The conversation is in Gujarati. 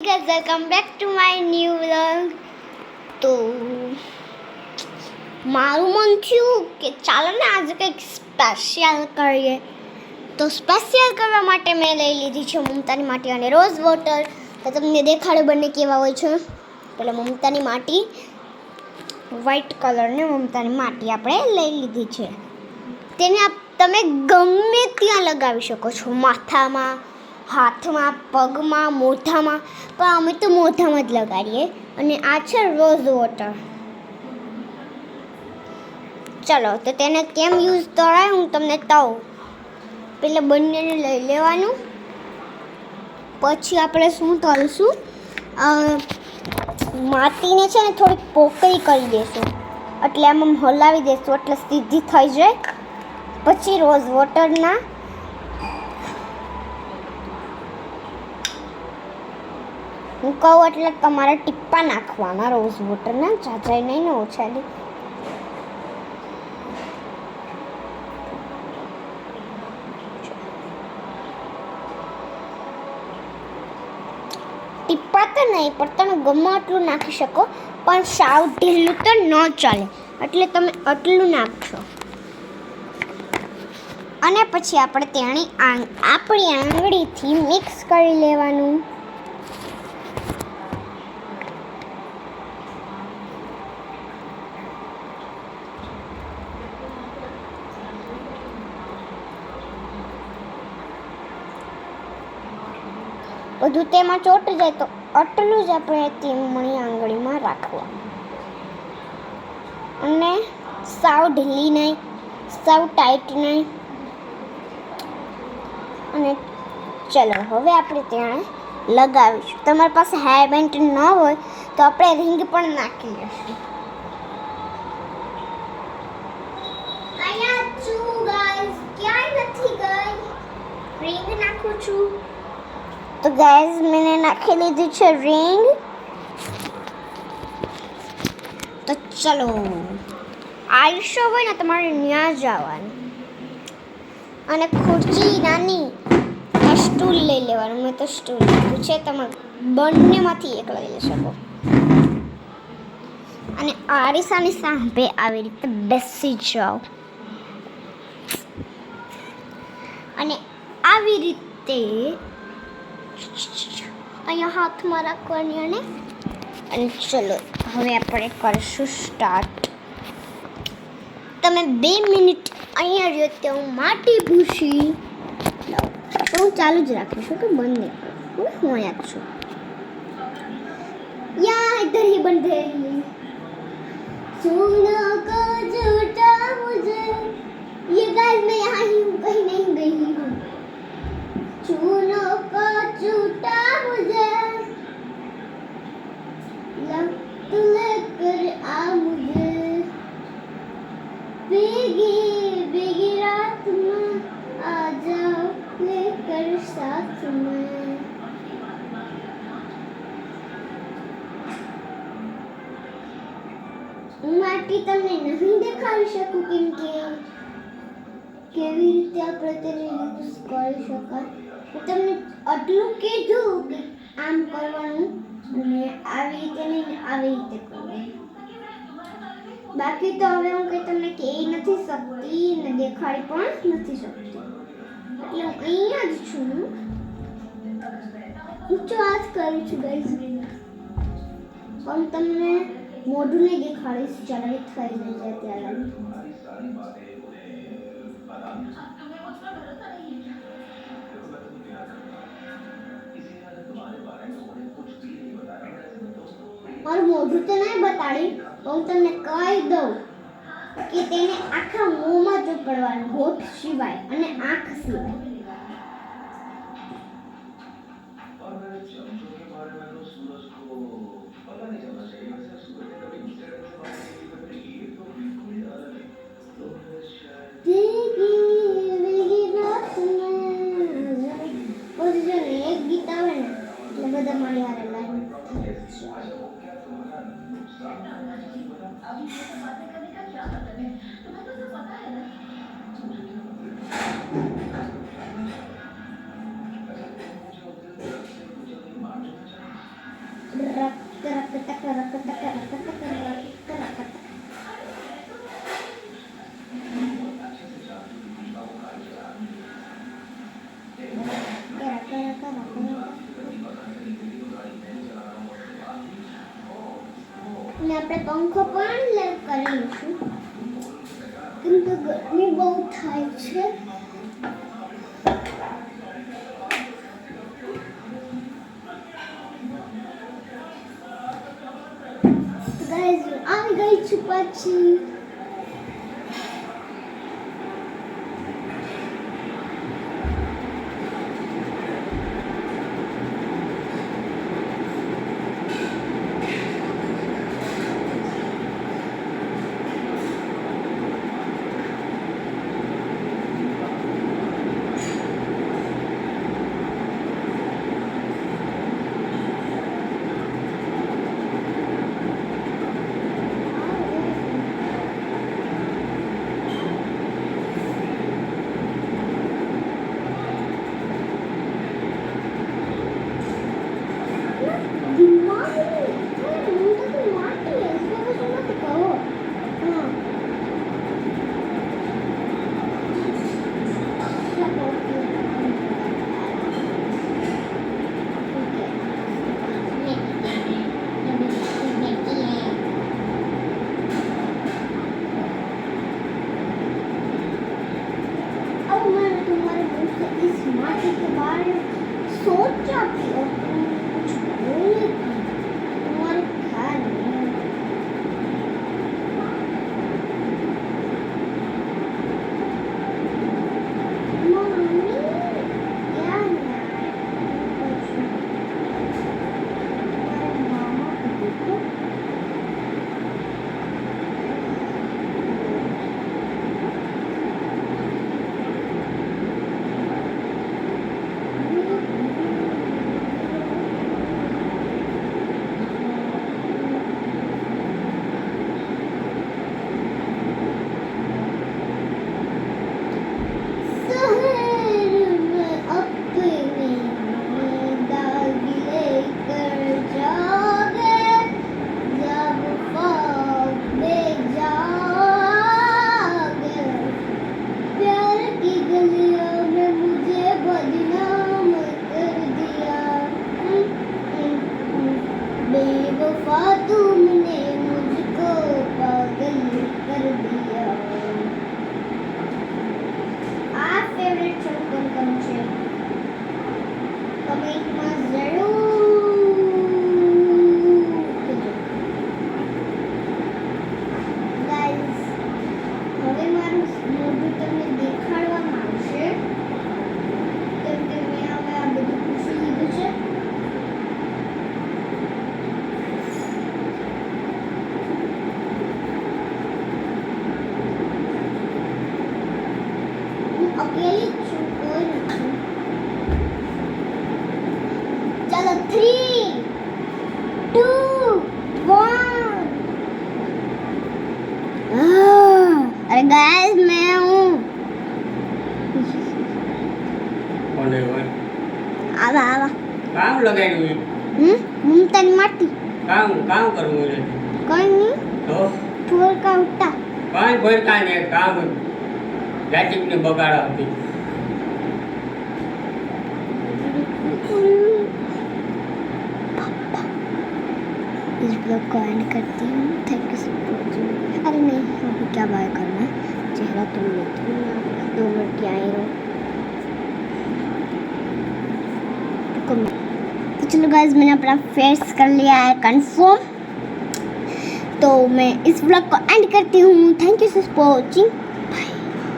guys, welcome back to my new vlog. તો મારું મન થયું કે ચાલો ને આજે કંઈક સ્પેશિયલ કરીએ. તો સ્પેશિયલ કરવા માટે મેં લઈ લીધી છે મમતાની માટી અને રોઝ વોટર. તો તમને દેખાડો બંને કેવા હોય છે. પેલા મમતાની માટી વ્હાઈટ કલરની મમતાની માટી આપણે લઈ લીધી છે. તેને તમે ગમે ત્યાં લગાવી શકો છો, માથામાં, હાથમાં, પગમાં, મોઢામાં, પણ અમે તો મોઢામાં જ લગાડીએ. અને આ છે રોઝ વોટર. ચલો તો તેને કેમ યુઝ કરાય હું તમને કહું. પહેલાં બંનેને લઈ લેવાનું, પછી આપણે શું કરીશું, માટીને છે ને થોડીક પોકળી કરી દઈશું, એટલે આમ હલાવી દઈશું એટલે સીધી થઈ જાય. પછી રોઝ વોટરના હું કહું એટલે તમારે ટીપ્પા નાખવાના રોઝ વોટરના, જાજાઈ નહીં ને ઓછાલી. ટીપ્પા તો નહીં, પણ તમે ગમે એટલું નાખી શકો, પણ સાવ ઢીલું તો ન ચાલે, એટલે તમે આટલું નાખશો. અને પછી આપણે તેની આપણી આંગળીથી મિક્સ કરી લેવાનું. બધું તેમાં ચોંટી જાય તો આટલું જ આપણે તેમની આંગળીમાં રાખવાનું. અને સાવ ઢીલી નહીં, સાવ ટાઈટ નહીં. અને ચલો હવે આપણે ત્યાં લગાવીશું. તમારી પાસે હેર બેન્ડ ન હોય તો આપણે રિંગ પણ નાખી લઈશું. અહીંયા છું ગાઈસ, ક્યાંય નથી ગઈ, રિંગ નાખું છું. તો ગાઈસ મેને નાખી લીધી છે રિંગ. તો ચલો આયુષ્ય હોય ને તમારે ત્યાં જવાનું અને ખુરચી નાની સ્ટૂલ લઈ લેવાનું. મેં તો સ્ટૂલ લીધું છે, તમે બંનેમાંથી એક લઈ લઈ શકો. અને આરીસાની સામે આવી રીતે બેસી જાઓ અને આવી રીતે અહીંયા હાથમાં રાખવાની. અને ચલો હવે આપણે કરીશું સ્ટાર્ટ. તમે 2 મિનિટ અહીંયા રહ્યો તો હું માટી ભૂસી તો હું ચાલુ જ રાખીશું, કે બંધ નહીં કરું. હું અહીંયા જ છું. યા इधर ही बंद है सोना को झूठा मुझे ये गाइस मैं यहाँ ही हूँ, कहीं नहीं गई हूँ. चूनों को झूठा मुझे लग तू लेकर आ मुझे भीगी भीगी रात में आ जाओ लेकर साथ में. માટી તમને નહીં દેખાડી શકું કેમ કે કેવી રીતે આપણે તેને યુઝ કરી શકાય. હું તમને આટલું કીધું કે આમ કરવાનું અને આવી રીતે નહીં, આવી રીતે કરવાનું. બાકી તો હવે હું કંઈ તમને કહી નથી શકતી ને દેખાડી પણ નથી શકતી, એટલે હું અહીંયા જ છું. ઊંચો હાથ કરું છું ગાઈસ, પણ તમને મોઢું નહીં દેખાડીશ. ચડાઈ થઈ જાય ત્યારે મારું મોઢું તો નહીં બતાડી, હું તમને કહી દઉં કે તેને આખા મોંમાં ચોપડવાનું, હોઠ સિવાય અને આંખ સિવાય. એક ગીત આવે ને એટલે બધા મારી હારે લાઈન. ને આપણે પંખો પણ લેવ કરી લઈશું કેમ કે ગરમી બહુ થાય છે ગાઈસ આવી ગઈ છું પછી सोचा भी और कुछ बोले तुम्हारे ख्याल में मम्मी क्या मामा को देखो बेवफा तुमने मुझको पागल कर दिया આ ફેવરેટ સોંગ કોણ છે કમેન્ટમાં જરૂર ગાઈસ હવે મારું મોઢું તમને દેખાડવામાં આવશે કેમ કે મેં હવે આ બધું પૂછી લીધું છે अकेली છું કોઈ નથી चलो 3 2 1 अरे गाइस मैं हूँ कौन है वो आवा आवा काम लगाई ममता ने मारती काम काम करूँ रे कोई नहीं तो फोर का उठा कोई का नहीं काम जाति ने बगाड़ा होती इस ब्लॉग को एंड करती हूँ थैंक यू सो मच अरे नहीं अभी क्या बाय करना है चेहरा तुम लेती हूँ 2 मिनट की आई रहो तो चलो गाइस मैंने अपना फेस कर लिया है कंफर्म तो मैं इस ब्लॉग को एंड करती हूँ थैंक यू फॉर वॉचिंग